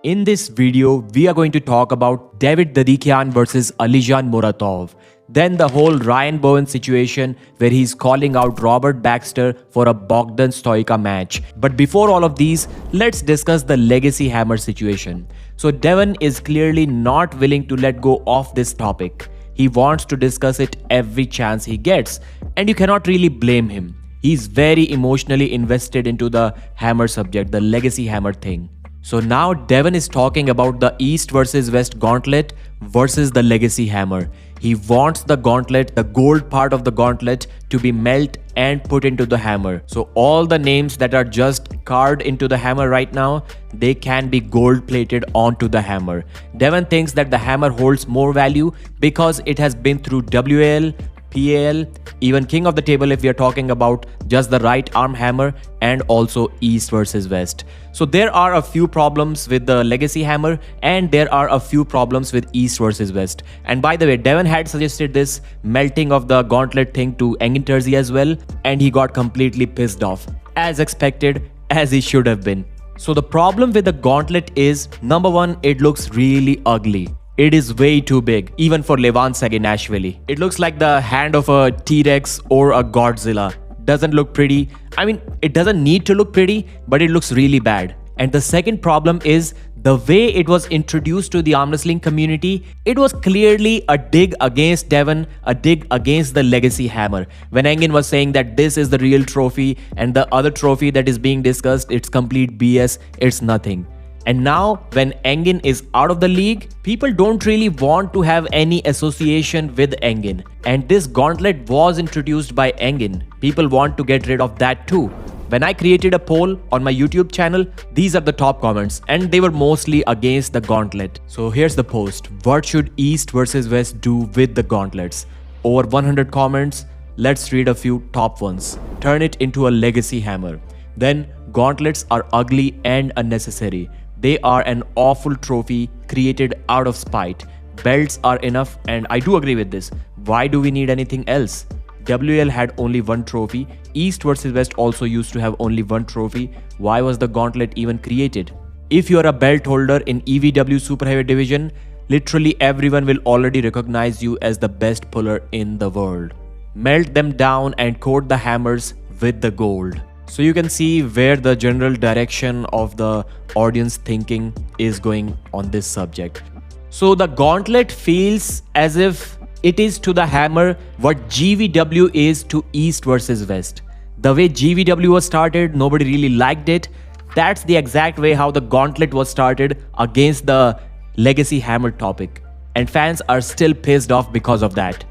In this video, we are going to talk about David Dadikan versus Alijan Muratov. Then the whole Ryan Bowen situation where he's calling out Robert Baxter for a Bogdan Stoica match. But before all of these, let's discuss the Legacy Hammer situation. So Devon is clearly not willing to let go of this topic. He wants to discuss it every chance he gets, and you cannot really blame him. He's very emotionally invested into the hammer subject, the Legacy Hammer thing. So now Devon is talking about the East versus West Gauntlet versus the Legacy Hammer. He wants the gauntlet, the gold part of the gauntlet, to be melted and put into the hammer. So all the names that are just carved into the hammer right now, they can be gold plated onto the hammer. Devon thinks that the hammer holds more value because it has been through WAL, PAL, even King of the Table if we are talking about just the right arm hammer, and also East versus West. So there are a few problems with the Legacy Hammer and there are a few problems with East versus West. And by the way, Devon had suggested this melting of the gauntlet thing to Engin as well, and he got completely pissed off, as expected, as he should have been. So the problem with the gauntlet is, number one, it looks really ugly. It is way too big, even for Levan Saginashvili. It looks like the hand of a T-Rex or a Godzilla. Doesn't look pretty. I mean, it doesn't need to look pretty, but it looks really bad. And the second problem is the way it was introduced to the arm wrestling community. It was clearly a dig against Devon, a dig against the Legacy Hammer. When Engin was saying that this is the real trophy and the other trophy that is being discussed, it's complete BS, it's nothing. And now, when Engin is out of the league, people don't really want to have any association with Engin. And this gauntlet was introduced by Engin. People want to get rid of that too. When I created a poll on my YouTube channel, these are the top comments, and they were mostly against the gauntlet. So here's the post. What should East versus West do with the gauntlets? Over 100 comments. Let's read a few top ones. Turn it into a Legacy Hammer. Then, gauntlets are ugly and unnecessary. They are an awful trophy created out of spite. Belts are enough, and I do agree with this. Why do we need anything else? WL had only one trophy. East versus West also used to have only one trophy. Why was the gauntlet even created? If you are a belt holder in EVW Super Heavyweight division, literally everyone will already recognize you as the best puller in the world. Melt them down and coat the hammers with the gold. So you can see where the general direction of the audience thinking is going on this subject. So the gauntlet feels as if it is to the hammer what GVW is to East versus West. The way GVW was started, nobody really liked it. That's the exact way how the gauntlet was started against the Legacy Hammer topic. And fans are still pissed off because of that.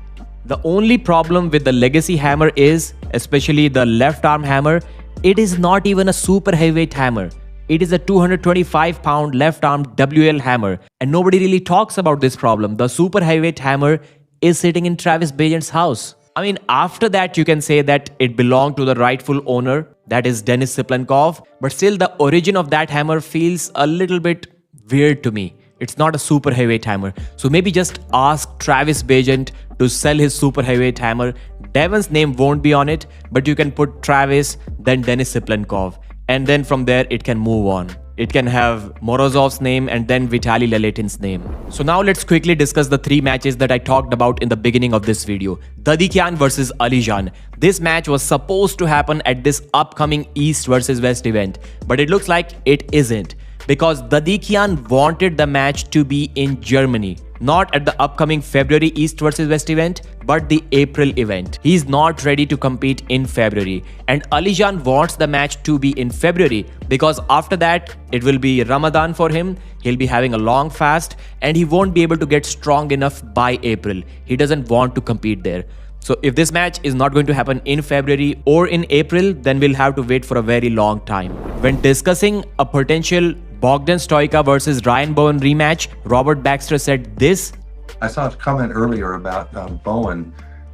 The only problem with the Legacy Hammer is, especially the left arm hammer, it is not even a super heavyweight hammer. It is a 225-pound left-arm WL hammer. And nobody really talks about this problem. The super heavyweight hammer is sitting in Travis Bagent's house. I mean, after that, you can say that it belonged to the rightful owner, that is Denis Siplenkov. But still, the origin of that hammer feels a little bit weird to me. It's not a super heavyweight hammer. So maybe just ask Travis Bagent to sell his super heavyweight hammer. Devon's name won't be on it, but you can put Travis, then Denis Siplenkov. And then from there, it can move on. It can have Morozov's name and then Vitaly Leletin's name. So now let's quickly discuss the three matches that I talked about in the beginning of this video. Dadikan versus Alijan. This match was supposed to happen at this upcoming East versus West event, but it looks like it isn't. Because Dadikan wanted the match to be in Germany, not at the upcoming February East versus West event, but the April event. He's not ready to compete in February. And Alijan wants the match to be in February because after that, it will be Ramadan for him. He'll be having a long fast and he won't be able to get strong enough by April. He doesn't want to compete there. So if this match is not going to happen in February or in April, then we'll have to wait for a very long time. When discussing a potential Bogdan Stoica versus Ryan Bowen rematch, Robert Baxter said this. I saw a comment earlier about Bowen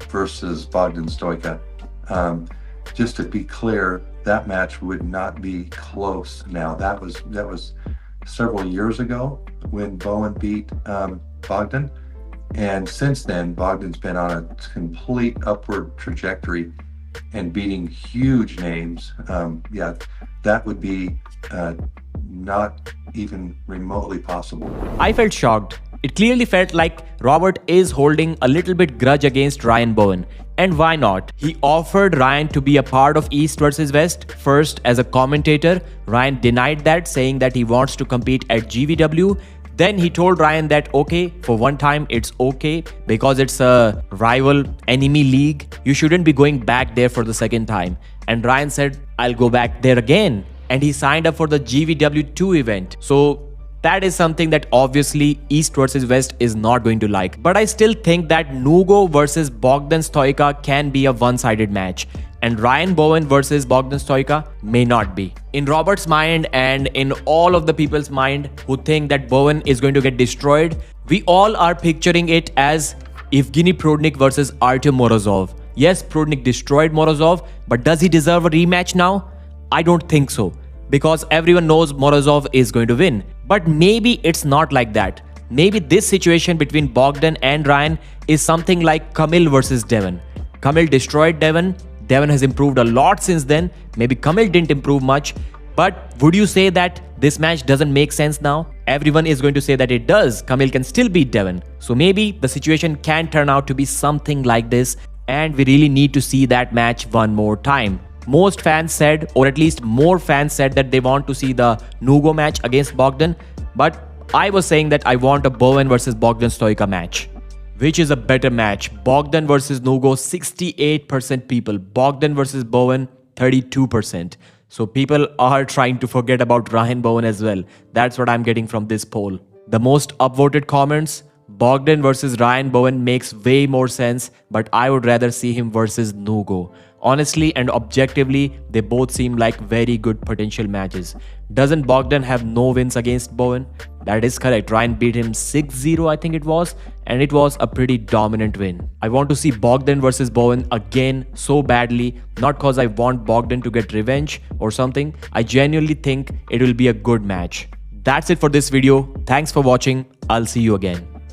versus Bogdan Stoica. Just to be clear, that match would not be close now. That was several years ago when Bowen beat Bogdan. And since then, Bogdan's been on a complete upward trajectory and beating huge names. Yeah, that would be not even remotely possible. I felt shocked. It clearly felt like Robert is holding a little bit grudge against Ryan Bowen. And why not? He offered Ryan to be a part of East versus West, first as a commentator. Ryan denied that, saying that he wants to compete at GVW. Then he told Ryan that okay, for one time it's okay because it's a rival enemy league. You shouldn't be going back there for the second time. And Ryan said, I'll go back there again. And he signed up for the GVW 2 event. So that is something that obviously East versus West is not going to like. But I still think that Nugo versus Bogdan Stoica can be a one-sided match. And Ryan Bowen versus Bogdan Stoica may not be. In Robert's mind and in all of the people's mind who think that Bowen is going to get destroyed, we all are picturing it as Evgeny Prodnik versus Artyom Morozov. Yes, Prodnik destroyed Morozov, but does he deserve a rematch now? I don't think so, because everyone knows Morozov is going to win. But maybe it's not like that. Maybe this situation between Bogdan and Ryan is something like Kamil versus Devon. Kamil destroyed Devon. Devon has improved a lot since then. Maybe Kamil didn't improve much. But would you say that this match doesn't make sense now? Everyone is going to say that it does. Kamil can still beat Devon. So maybe the situation can turn out to be something like this. And we really need to see that match one more time. Most fans said, or at least more fans said, that they want to see the Nugo match against Bogdan. But I was saying that I want a Bowen versus Bogdan Stoica match. Which is a better match? Bogdan versus Nugo, 68% people. Bogdan versus Bowen, 32%. So people are trying to forget about Ryan Bowen as well. That's what I'm getting from this poll. The most upvoted comments, Bogdan versus Ryan Bowen makes way more sense, but I would rather see him versus Nugo. Honestly and objectively, they both seem like very good potential matches. Doesn't Bogdan have no wins against Bowen? That is correct. Ryan beat him 6-0, I think it was, and it was a pretty dominant win. I want to see Bogdan versus Bowen again so badly, not because I want Bogdan to get revenge or something. I genuinely think it will be a good match. That's it for this video. Thanks for watching. I'll see you again.